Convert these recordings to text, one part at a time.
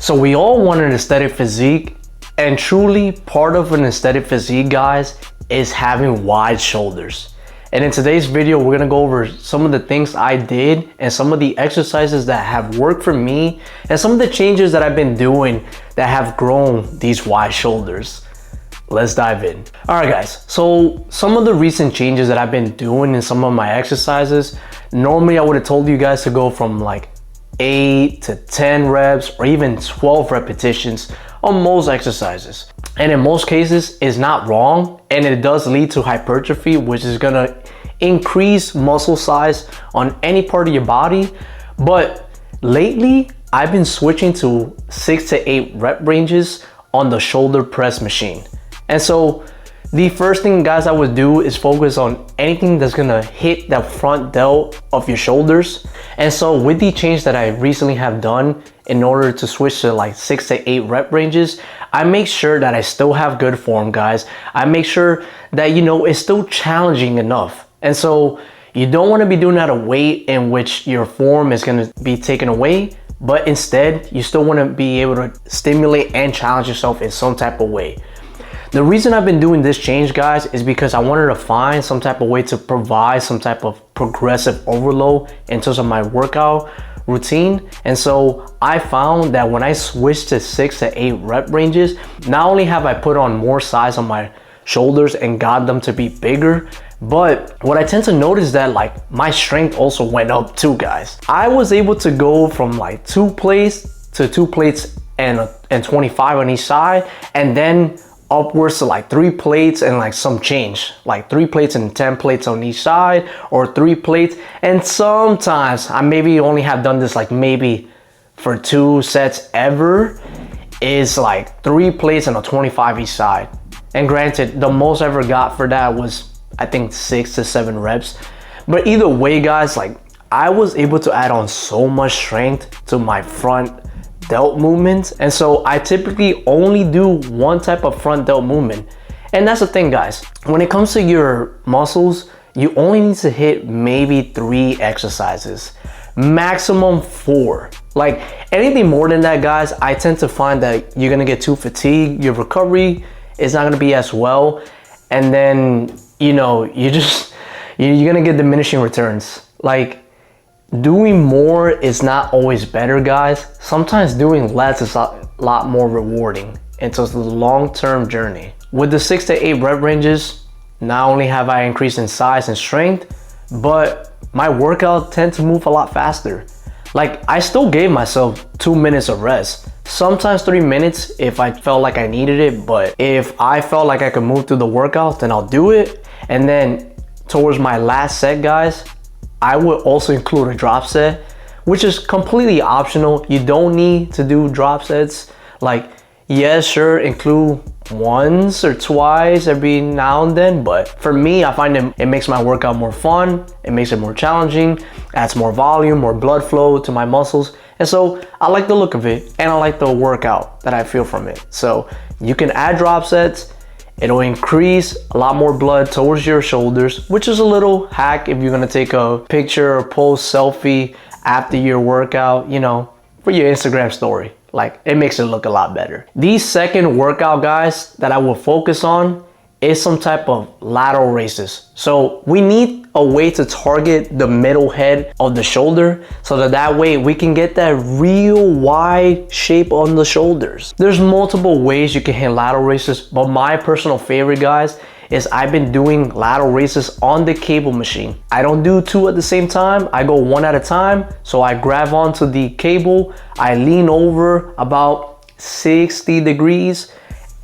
So we all want an aesthetic physique, and truly part of an aesthetic physique, guys, is having wide shoulders. And in today's video, we're gonna go over some of the things I did and some of the exercises that have worked for me and some of the changes that I've been doing that have grown these wide shoulders. Let's dive in. All right, guys, so some of the recent changes that I've been doing in some of my exercises, normally I would have told you guys to go from like 8 to 10 reps or even 12 repetitions on most exercises. And in most cases, it's not wrong, and it does lead to hypertrophy, which is gonna increase muscle size on any part of your body. But lately, I've been switching to 6 to 8 rep ranges on the shoulder press machine. And so the first thing, guys, I would do is focus on anything that's gonna hit that front delt of your shoulders. And so with the change that I recently have done in order to switch to like 6 to 8 rep ranges, I make sure that I still have good form, guys. I make sure that, you know, it's still challenging enough. And so you don't wanna be doing at a weight in which your form is gonna be taken away, but instead you still wanna be able to stimulate and challenge yourself in some type of way. The reason I've been doing this change, guys, is because I wanted to find some type of way to provide some type of progressive overload in terms of my workout routine. And so I found that when I switched to 6 to 8 rep ranges, not only have I put on more size on my shoulders and got them to be bigger, but what I tend to notice that like my strength also went up too, guys. I was able to go from like 2 plates to 2 plates and 25 on each side, and then upwards to like 3 plates and like some change, like 3 plates and 10 plates on each side, or 3 plates. And sometimes I maybe only have done this like maybe for 2 sets ever, is like 3 plates and a 25 each side. And granted, the most I ever got for that was I think 6 to 7 reps. But either way, guys, like I was able to add on so much strength to my front delt movements. And so I typically only do one type of front delt movement. And that's the thing, guys, when it comes to your muscles, you only need to hit maybe 3 exercises, maximum 4. Like anything more than that, guys, I tend to find that you're gonna get too fatigued, your recovery is not gonna be as well, and then, you know, you're gonna get diminishing returns. Like, doing more is not always better, guys. Sometimes doing less is a lot more rewarding in terms of the long-term journey. With the 6 to 8 rep ranges, not only have I increased in size and strength, but my workout tend to move a lot faster. Like I still gave myself 2 minutes of rest, sometimes 3 minutes if I felt like I needed it. But if I felt like I could move through the workout, then I'll do it. And then towards my last set, guys, I would also include a drop set, which is completely optional. You don't need to do drop sets. Like, yes, sure, include once or twice every now and then, but for me, I find it makes my workout more fun, it makes it more challenging, adds more volume, more blood flow to my muscles. And so I like the look of it, and I like the workout that I feel from it. So you can add drop sets. It'll increase a lot more blood towards your shoulders, which is a little hack if you're gonna take a picture or post selfie after your workout, you know, for your Instagram story. Like, it makes it look a lot better. The second workout, guys, that I will focus on is some type of lateral raises. So we need a way to target the middle head of the shoulder so that way we can get that real wide shape on the shoulders. There's multiple ways you can hit lateral raises, but my personal favorite, guys, is I've been doing lateral raises on the cable machine. I don't do 2 at the same time. I go 1 at a time. So I grab onto the cable, I lean over about 60 degrees,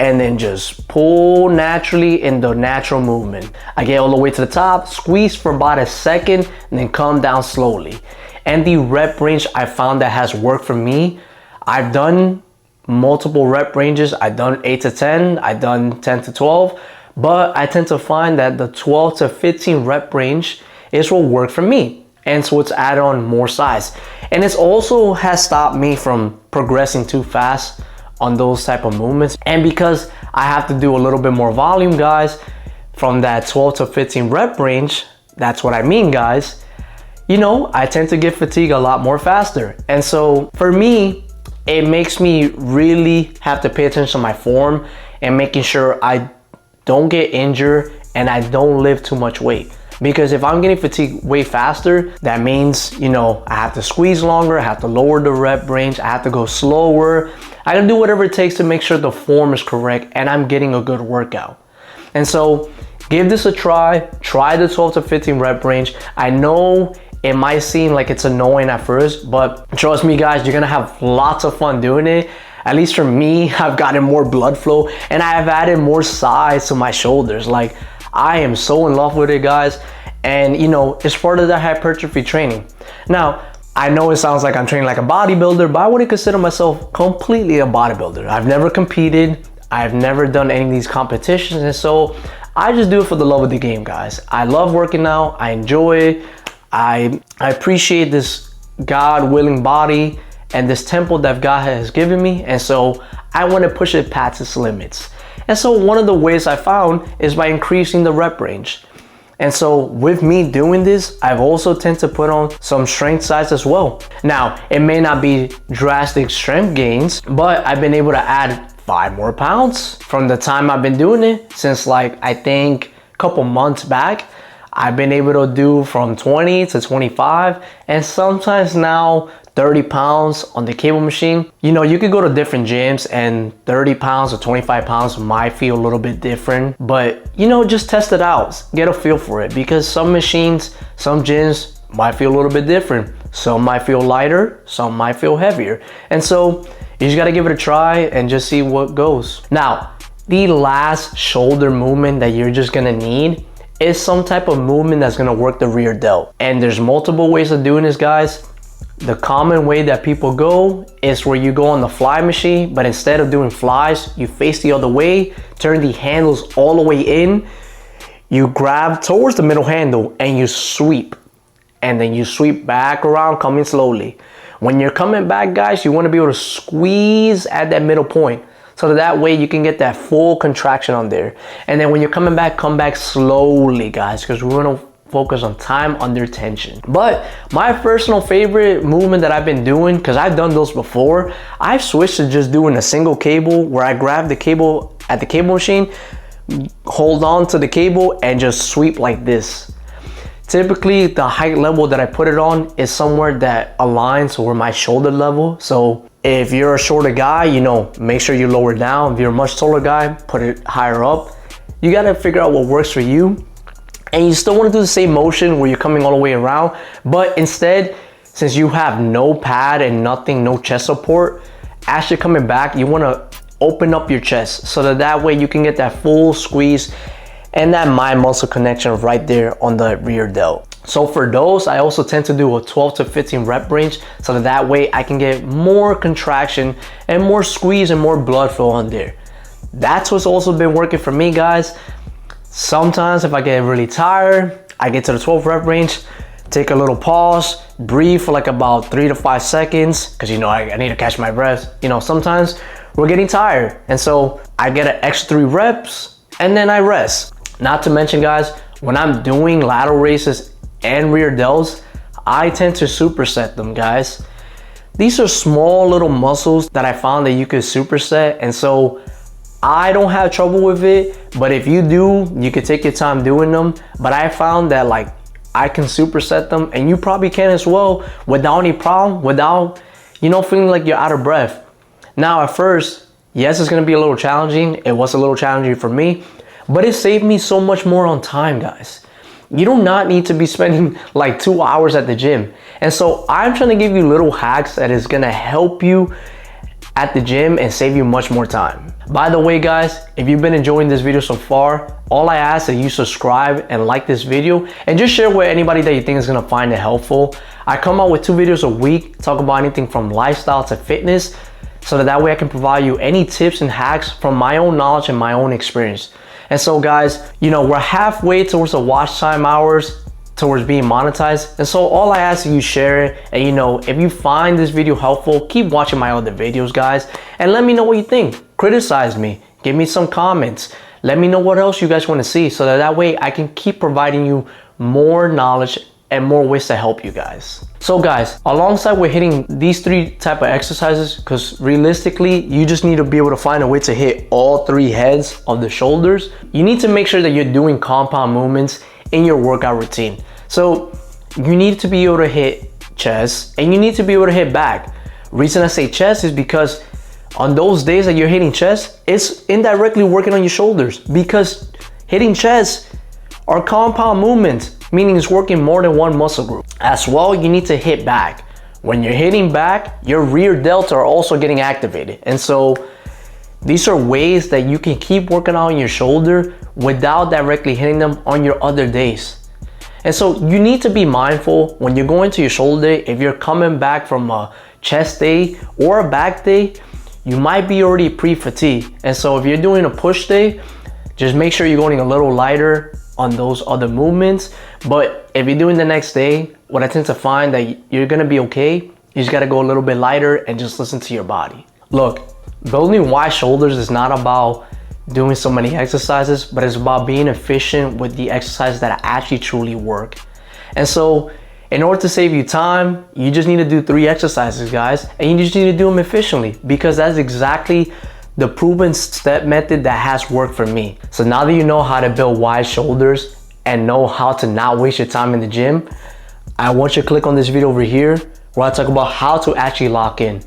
and then just pull naturally in the natural movement. I get all the way to the top, squeeze for about a second, and then come down slowly. And the rep range I found that has worked for me, I've done multiple rep ranges. I've done 8 to 10, I've done 10 to 12, but I tend to find that the 12 to 15 rep range is what worked for me. And so it's added on more size. And it also has stopped me from progressing too fast on those type of movements. And because I have to do a little bit more volume, guys, from that 12 to 15 rep range, that's what I mean, guys, you know, I tend to get fatigued a lot more faster. And so for me, it makes me really have to pay attention to my form and making sure I don't get injured and I don't lift too much weight. Because if I'm getting fatigued way faster, that means, you know, I have to squeeze longer, I have to lower the rep range, I have to go slower. I gotta do whatever it takes to make sure the form is correct and I'm getting a good workout. And so give this a try the 12 to 15 rep range. I know it might seem like it's annoying at first, but trust me guys, you're gonna have lots of fun doing it. At least for me, I've gotten more blood flow and I have added more size to my shoulders. Like, I am so in love with it, guys. And you know, it's part of the hypertrophy training. Now, I know it sounds like I'm training like a bodybuilder, but I wouldn't consider myself completely a bodybuilder. I've never competed. I've never done any of these competitions. And so I just do it for the love of the game, guys. I love working out. I enjoy it. I appreciate this God-willing body and this temple that God has given me. And so I want to push it past its limits. And so one of the ways I found is by increasing the rep range. And so with me doing this, I've also tend to put on some strength size as well. Now, it may not be drastic strength gains, but I've been able to add 5 more pounds from the time I've been doing it since, like, I think a couple months back. I've been able to do from 20 to 25 and sometimes now 30 pounds on the cable machine. You know, you could go to different gyms and 30 pounds or 25 pounds might feel a little bit different, but you know, just test it out, get a feel for it, because some machines, some gyms might feel a little bit different. Some might feel lighter, some might feel heavier. And so you just gotta give it a try and just see what goes. Now, the last shoulder movement that you're just gonna need is some type of movement that's gonna work the rear delt. And there's multiple ways of doing this, guys. The common way that people go is where you go on the fly machine, but instead of doing flies, you face the other way, turn the handles all the way in, you grab towards the middle handle and you sweep. And then you sweep back around, coming slowly. When you're coming back, guys, you wanna be able to squeeze at that middle point. So that way you can get that full contraction on there. And then when you're coming back, come back slowly, guys, because we're gonna focus on time under tension. But my personal favorite movement that I've been doing, because I've done those before, I've switched to just doing a single cable where I grab the cable at the cable machine, hold on to the cable and just sweep like this. Typically, the height level that I put it on is somewhere that aligns with my shoulder level. So if you're a shorter guy, you know, make sure you lower down. If you're a much taller guy, put it higher up. You gotta figure out what works for you. And you still wanna do the same motion where you're coming all the way around, but instead, since you have no pad and nothing, no chest support, as you're coming back, you wanna open up your chest so that way you can get that full squeeze and that mind muscle connection right there on the rear delt. So for those, I also tend to do a 12 to 15 rep range so that way I can get more contraction and more squeeze and more blood flow on there. That's what's also been working for me, guys. Sometimes if I get really tired, I get to the 12 rep range, take a little pause, breathe for like about 3 to 5 seconds, because you know, I need to catch my breath. You know, sometimes we're getting tired. And so I get an extra 3 reps and then I rest. Not to mention, guys, when I'm doing lateral raises and rear delts, I tend to superset them, guys. These are small little muscles that I found that you could superset, and so I don't have trouble with it, but if you do, you could take your time doing them. But I found that like I can superset them, and you probably can as well without any problem, without, you know, feeling like you're out of breath. Now at first, yes, it's gonna be a little challenging. It was a little challenging for me, but it saved me so much more on time, guys. You do not need to be spending like 2 hours at the gym. And so I'm trying to give you little hacks that is gonna help you at the gym and save you much more time. By the way, guys, if you've been enjoying this video so far, all I ask is you subscribe and like this video and just share with anybody that you think is gonna find it helpful. I come out with 2 videos a week, talk about anything from lifestyle to fitness, so that way I can provide you any tips and hacks from my own knowledge and my own experience. And so guys, you know, we're halfway towards the watch time hours, towards being monetized. And so all I ask is you share it. And you know, if you find this video helpful, keep watching my other videos, guys. And let me know what you think. Criticize me, give me some comments. Let me know what else you guys want to see so that way I can keep providing you more knowledge and more ways to help you guys. So guys, alongside with hitting these 3 type of exercises, because realistically, you just need to be able to find a way to hit all 3 heads of the shoulders. You need to make sure that you're doing compound movements in your workout routine. So you need to be able to hit chest and you need to be able to hit back. Reason I say chest is because on those days that you're hitting chest, it's indirectly working on your shoulders, because hitting chest are compound movements, meaning it's working more than one muscle group. As well, you need to hit back. When you're hitting back, your rear delta are also getting activated. And so these are ways that you can keep working on your shoulder without directly hitting them on your other days. And so you need to be mindful when you're going to your shoulder day. If you're coming back from a chest day or a back day, you might be already pre-fatigued. And so if you're doing a push day, just make sure you're going a little lighter on those other movements. But if you're doing the next day, what I tend to find that you're gonna be okay, you just gotta go a little bit lighter and just listen to your body. Look, building wide shoulders is not about doing so many exercises, but it's about being efficient with the exercises that actually truly work. And so in order to save you time, you just need to do 3 exercises, guys, and you just need to do them efficiently, because that's exactly the proven step method that has worked for me. So now that you know how to build wide shoulders and know how to not waste your time in the gym, I want you to click on this video over here where I talk about how to actually lock in.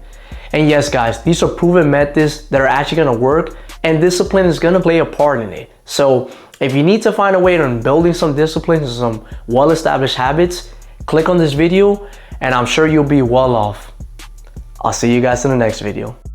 And yes, guys, these are proven methods that are actually gonna work, and discipline is gonna play a part in it. So if you need to find a way on building some discipline and some well-established habits, click on this video and I'm sure you'll be well off. I'll see you guys in the next video.